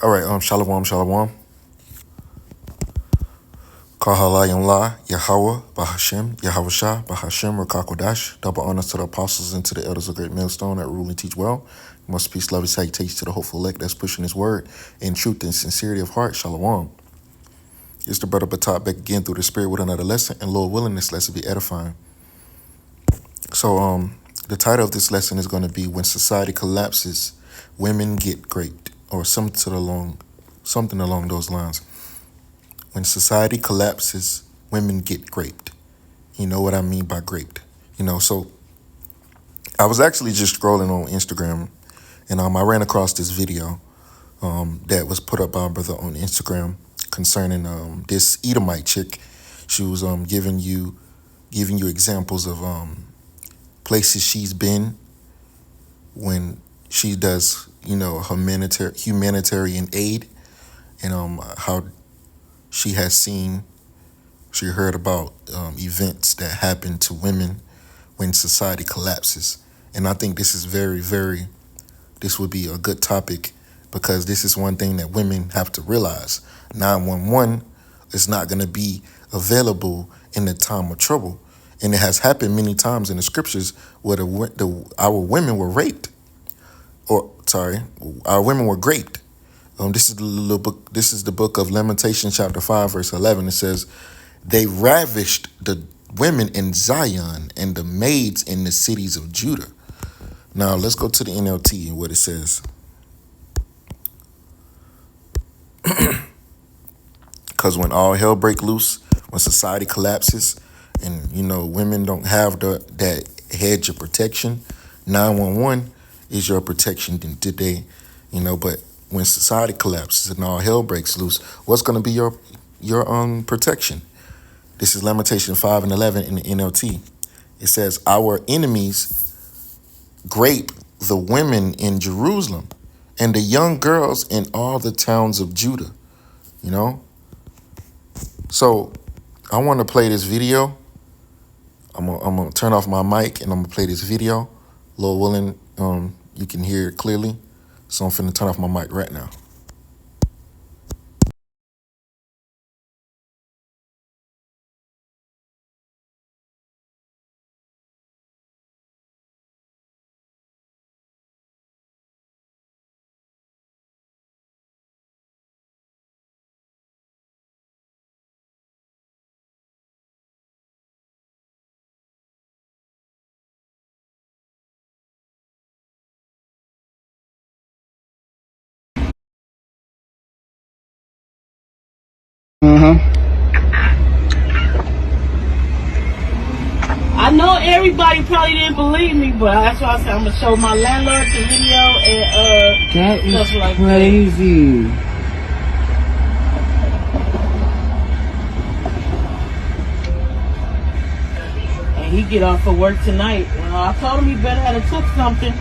All right, shalom, shalom. Kahalayim La, Yahweh, Bahashem, Yahweh Bahashem, Rakakodash. Double honors to the apostles and to the elders of Great Millstone that rule and teach well. Most peace, love, and salutations to the hopeful elect that's pushing his word in truth and sincerity of heart. Shalom. It's the brother Batat back again through the spirit with another lesson, and Lord willing, this lesson be edifying. So, the title of this lesson is going to be "When Society Collapses, Women Get Great," or something along those lines. When society collapses, women get raped. You know what I mean by raped. So I was actually just scrolling on Instagram, and I ran across this video that was put up by a brother on Instagram concerning this Edomite chick. She was giving you examples of places she's been when she does humanitarian aid, and how she heard about events that happen to women when society collapses. And I think this is this would be a good topic, because this is one thing that women have to realize. 911 is not going to be available in the time of trouble. And it has happened many times in the scriptures where our women were raped. Our women were raped. This is the book of Lamentations, chapter 5, verse 11. It says, "They ravished the women in Zion and the maids in the cities of Judah." Now let's go to the NLT and what it says. Because when all hell break loose, when society collapses, and women don't have that hedge of protection, 911 is your protection today. But when society collapses and all hell breaks loose, what's going to be your protection? This is Lamentation 5 and 11 in the NLT. It says, "Our enemies grape the women in Jerusalem and the young girls in all the towns of Judah." So I want to play this video. I'm gonna turn off my mic and I'm gonna play this video. Lord willing, you can hear it clearly. So I'm finna turn off my mic right now. I know everybody probably didn't believe me, but that's why I said I'm gonna show my landlord the video and that is stuff like crazy. That. And he get off for work tonight. I told him he better have took something.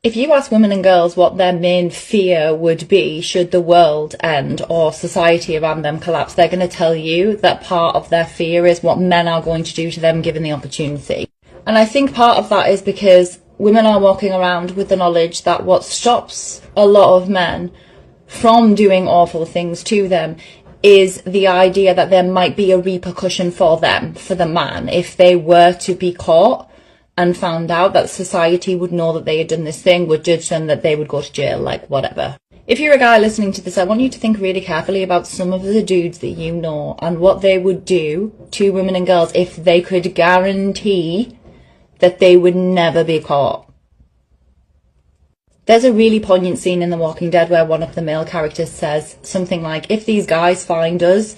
If you ask women and girls what their main fear would be should the world end or society around them collapse, they're going to tell you that part of their fear is what men are going to do to them given the opportunity. And I think part of that is because women are walking around with the knowledge that what stops a lot of men from doing awful things to them is the idea that there might be a repercussion for them, for the man, if they were to be caught and found out, that society would know that they had done this thing, would judge them, that they would go to jail, like whatever. If you're a guy listening to this, I want you to think really carefully about some of the dudes that you know and what they would do to women and girls if they could guarantee that they would never be caught. There's a really poignant scene in The Walking Dead where one of the male characters says something like, "If these guys find us,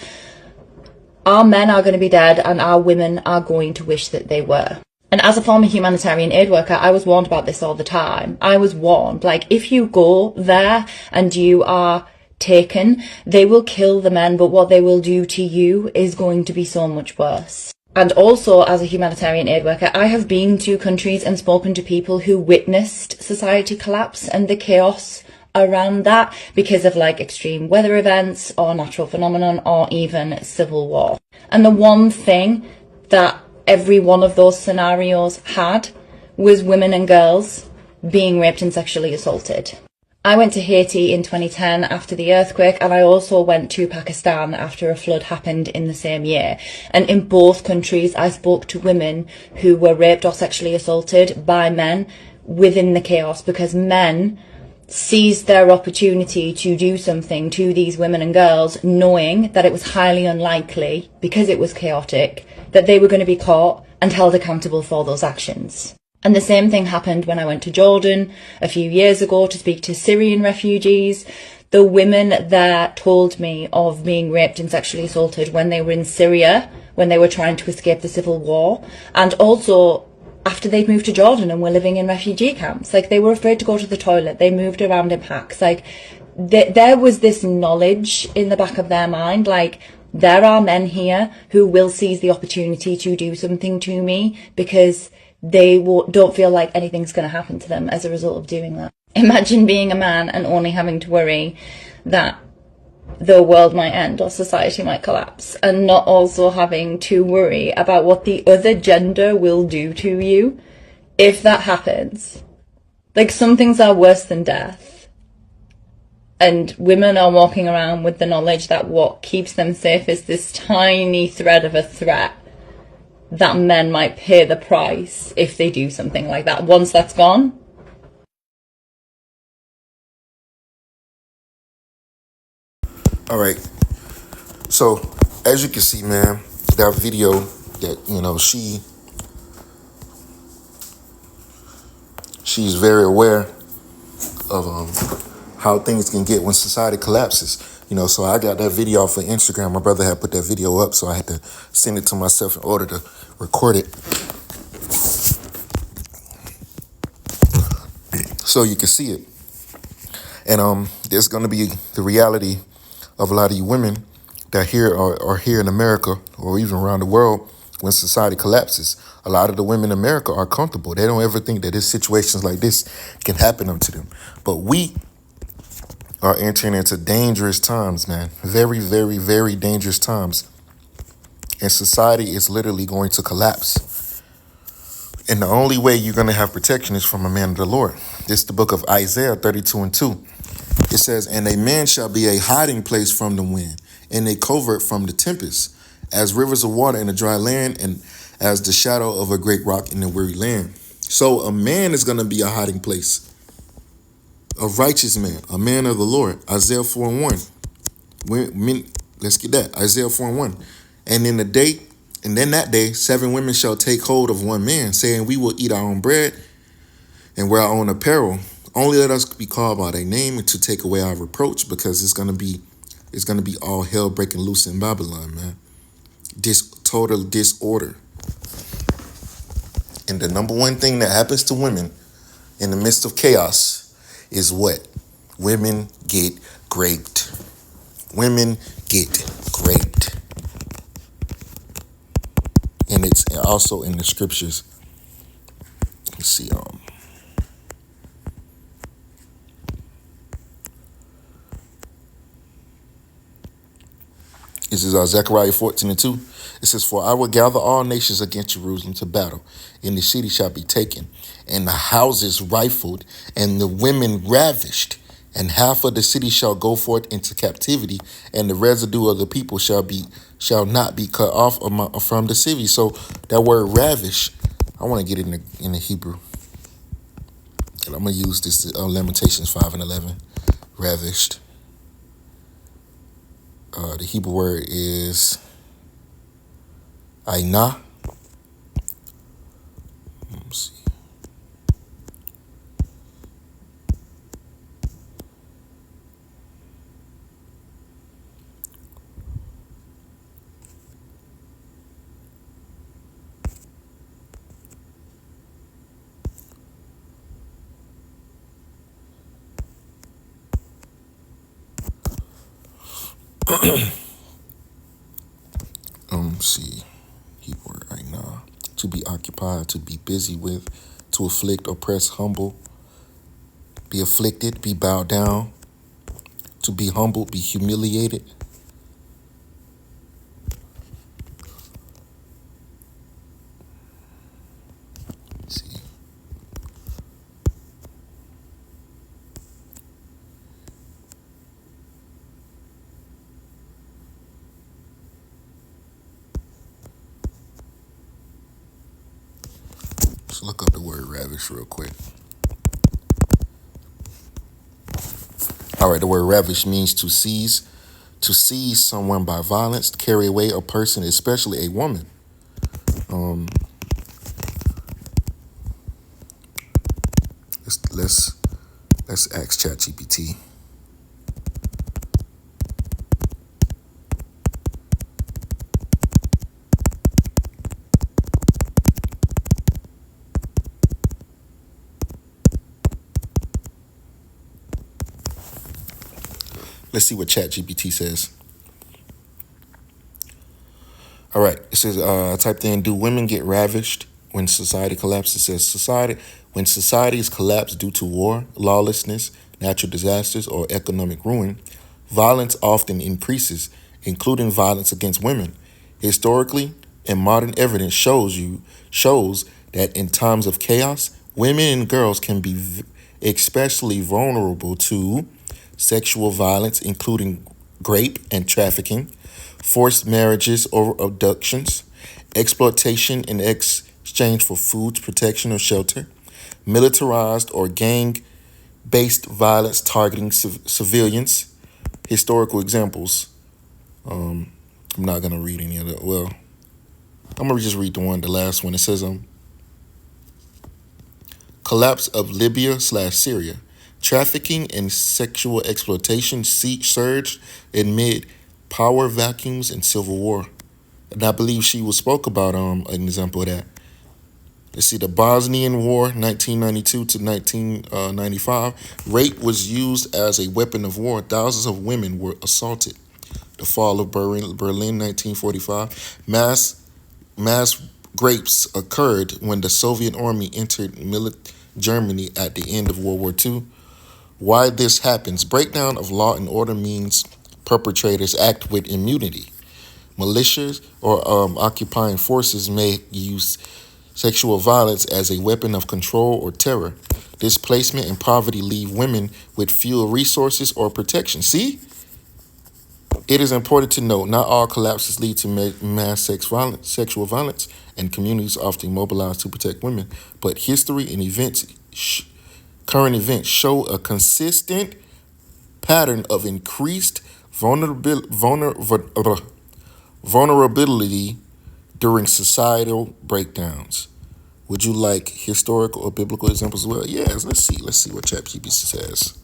our men are going to be dead and our women are going to wish that they were." And as a former humanitarian aid worker, I was warned about this all the time. I was warned, like, if you go there and you are taken, they will kill the men, but what they will do to you is going to be so much worse. And also, as a humanitarian aid worker, I have been to countries and spoken to people who witnessed society collapse and the chaos around that because of like extreme weather events or natural phenomenon or even civil war. And the one thing that every one of those scenarios had was women and girls being raped and sexually assaulted. I went to Haiti in 2010 after the earthquake, and I also went to Pakistan after a flood happened in the same year. And in both countries, I spoke to women who were raped or sexually assaulted by men within the chaos, because men seized their opportunity to do something to these women and girls, knowing that it was highly unlikely, because it was chaotic, that they were going to be caught and held accountable for those actions. And the same thing happened when I went to Jordan a few years ago to speak to Syrian refugees. The women there told me of being raped and sexually assaulted when they were in Syria, when they were trying to escape the civil war, and also after they'd moved to Jordan and were living in refugee camps. Like, they were afraid to go to the toilet. They moved around in packs. Like, there was this knowledge in the back of their mind, like, there are men here who will seize the opportunity to do something to me because they don't feel like anything's going to happen to them as a result of doing that. Imagine being a man and only having to worry that the world might end or society might collapse, and not also having to worry about what the other gender will do to you if that happens. Like, some things are worse than death, and women are walking around with the knowledge that what keeps them safe is this tiny thread of a threat that men might pay the price if they do something like that. Once that's gone, All right. So as you can see, man, that video that, she's very aware of how things can get when society collapses. So I got that video off of Instagram. My brother had put that video up, so I had to send it to myself in order to record it, so you can see it. And there's going to be the reality of a lot of you women that are here in America or even around the world when society collapses. A lot of the women in America are comfortable. They don't ever think that situations like this can happen to them. But we are entering into dangerous times, man. Very, very, very dangerous times. And society is literally going to collapse. And the only way you're going to have protection is from a man of the Lord. This is the book of Isaiah 32:2. It says, "And a man shall be a hiding place from the wind, and a covert from the tempest, as rivers of water in a dry land, and as the shadow of a great rock in a weary land." So a man is going to be a hiding place. A righteous man, a man of the Lord. Isaiah 4:1. Let's get that. Isaiah 4:1. And in that day, 7 women shall take hold of one man, saying, "We will eat our own bread and wear our own apparel. Only let us be called by thy name, and to take away our reproach," because it's gonna be all hell breaking loose in Babylon, man. Total disorder. And the number one thing that happens to women in the midst of chaos is what? Women get raped. Women get raped. And it's also in the scriptures. Let's see. This is Zechariah 14:2. It says, "For I will gather all nations against Jerusalem to battle, and the city shall be taken, and the houses rifled, and the women ravished, and half of the city shall go forth into captivity, and the residue of the people shall not be cut off from the city." So that word ravish, I want to get it in the Hebrew. And I'm gonna use this Lamentations 5:11. Ravished. The Hebrew word is Ainah. Let's see. See. Hebrew word Ainah. To be occupied, to be busy with, to afflict, oppress, humble, be afflicted, be bowed down, to be humbled, be humiliated. Let's see. Let's look up the word ravish real quick. All right, the word ravish means to seize someone by violence, carry away a person, especially a woman. Let's ask ChatGPT. Let's see what ChatGPT says. All right, it says, I typed in, do women get ravished when society collapses? It says, when societies collapse due to war, lawlessness, natural disasters, or economic ruin, violence often increases, including violence against women. Historically, and modern evidence shows that in times of chaos, women and girls can be especially vulnerable to sexual violence, including rape and trafficking, forced marriages or abductions, exploitation in exchange for food, protection, or shelter, militarized or gang-based violence targeting civilians. Historical examples. I'm not gonna read any of that. Well, I'm gonna just read the last one. It says, collapse of Libya/Syria. Trafficking and sexual exploitation surged amid power vacuums and civil war. And I believe she spoke about an example of that. Let's see, the Bosnian War, 1992 to 1995. Rape was used as a weapon of war. Thousands of women were assaulted. The fall of Berlin, 1945. Mass rapes occurred when the Soviet army entered Germany at the end of World War II. Why this happens. Breakdown of law and order means perpetrators act with immunity. Militias or occupying forces may use sexual violence as a weapon of control or terror. Displacement and poverty leave women with fewer resources or protection. See? It is important to note not all collapses lead to mass sexual violence, and communities often mobilize to protect women. But history and current events show a consistent pattern of increased vulnerability during societal breakdowns. Would you like historical or biblical examples as well? Yes, let's see what ChatGPT says.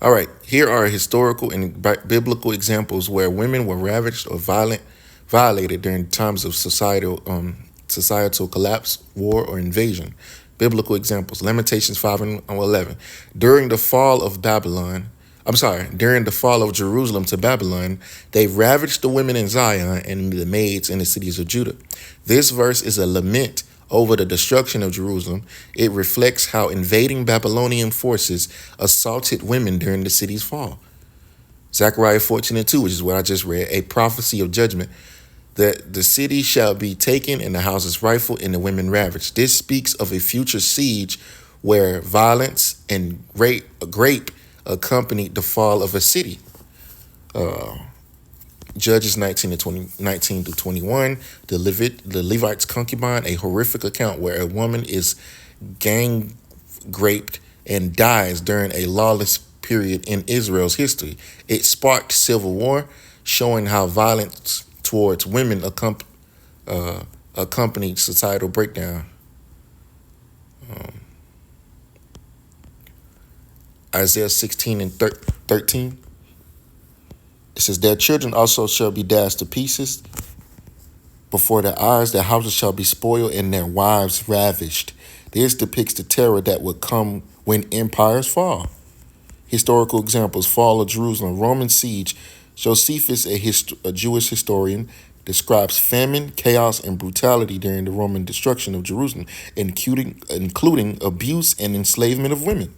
All right, here are historical and biblical examples where women were ravaged or violated during times of societal collapse, war, or invasion. Biblical examples, Lamentations 5:11. During the fall of Jerusalem to Babylon, they ravaged the women in Zion and the maids in the cities of Judah. This verse is a lament over the destruction of Jerusalem. It reflects how invading Babylonian forces assaulted women during the city's fall. Zechariah 14:2, which is what I just read, a prophecy of judgment. That the city shall be taken and the houses rifled and the women ravaged. This speaks of a future siege where violence and rape accompanied the fall of a city. Judges 19 to 21, the Levite's concubine, a horrific account where a woman is gang raped and dies during a lawless period in Israel's history. It sparked civil war, showing how violence towards women accompanied societal breakdown. Isaiah 16 and 13. It says, their children also shall be dashed to pieces before their eyes. Their houses shall be spoiled and their wives ravished. This depicts the terror that would come when empires fall. Historical examples, fall of Jerusalem, Roman siege. Josephus, a Jewish historian, describes famine, chaos, and brutality during the Roman destruction of Jerusalem, including abuse and enslavement of women.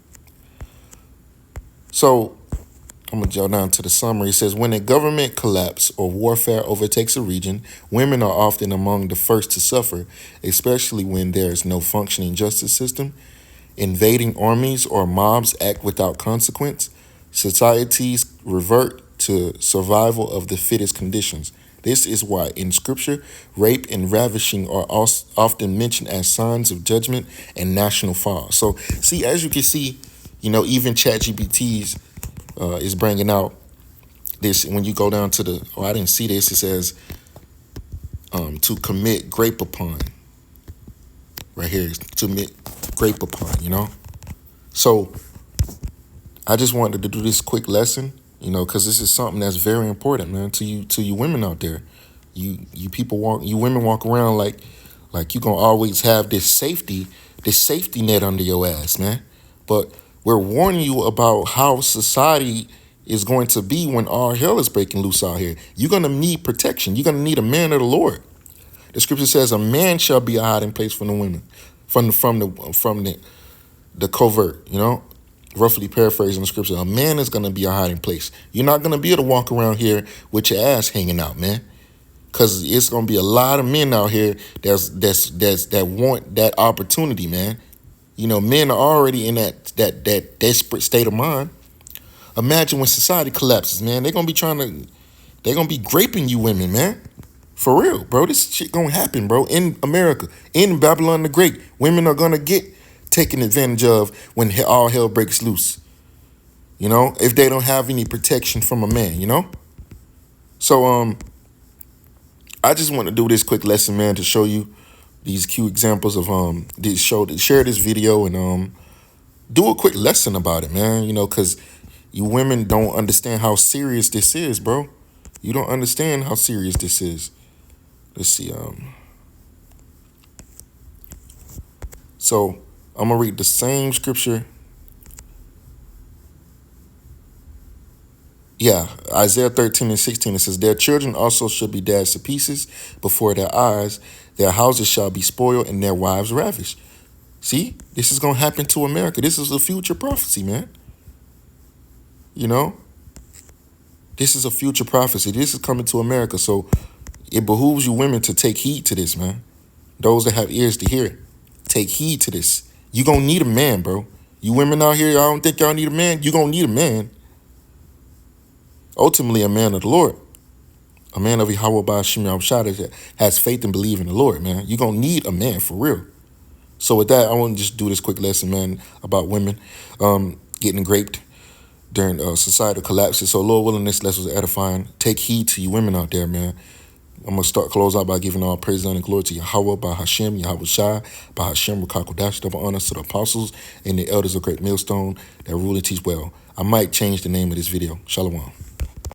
So, I'm going to jump down to the summary. It says, when a government collapse or warfare overtakes a region, women are often among the first to suffer, especially when there is no functioning justice system. Invading armies or mobs act without consequence. Societies revert to survival of the fittest conditions. This is why in scripture, rape and ravishing are often mentioned as signs of judgment and national fall. So see, as you can see, even ChatGPT's is bringing out this. When you go down to the, I didn't see this, it says to commit grape upon. Right here, to commit grape upon, So I just wanted to do this quick lesson, because this is something that's very important, man, to you women out there. You women walk around like you gonna always have this safety net under your ass, man. But we're warning you about how society is going to be when all hell is breaking loose out here. You're gonna need protection. You're gonna need a man of the Lord. The scripture says a man shall be a hiding place from the women, from the covert, roughly paraphrasing the scripture. A man is going to be a hiding place. You're not going to be able to walk around here with your ass hanging out, man, because it's going to be a lot of men out here that want that opportunity, man. Men are already in that desperate state of mind. Imagine when society collapses, man. They're going to be graping you women, man. For real, bro. This shit gonna happen, bro. In America, in Babylon the Great, women are gonna get taken advantage of when all hell breaks loose. If they don't have any protection from a man, So I just want to do this quick lesson, man, to show you these cute examples of share this video and do a quick lesson about it, man. Because you women don't understand how serious this is, bro. You don't understand how serious this is. Let's see. So I'm gonna read the same scripture. Yeah, Isaiah 13:16. It says, "Their children also should be dashed to pieces before their eyes. Their houses shall be spoiled and their wives ravished." See, this is gonna happen to America. This is a future prophecy, man. This is a future prophecy. This is coming to America. So it behooves you women to take heed to this, man. Those that have ears to hear it, take heed to this. You gonna need a man, bro. You women out here, y'all don't think y'all need a man? You gonna need a man. Ultimately, a man of the Lord. A man of Yahweh by Hashem Yahushua that has faith and believe in the Lord, man. You gonna need a man for real. So with that, I want to just do this quick lesson, man, about women getting raped during societal collapses. So Lord willing, this lesson was edifying. Take heed to you women out there, man. I'm going to close out by giving all praise and glory to Yahweh, by Hashem, Yahweh Shai, by Hashem, Rakakodash, double honors to the apostles and the elders of Great Millstone that rule and teach well. I might change the name of this video. Shalom.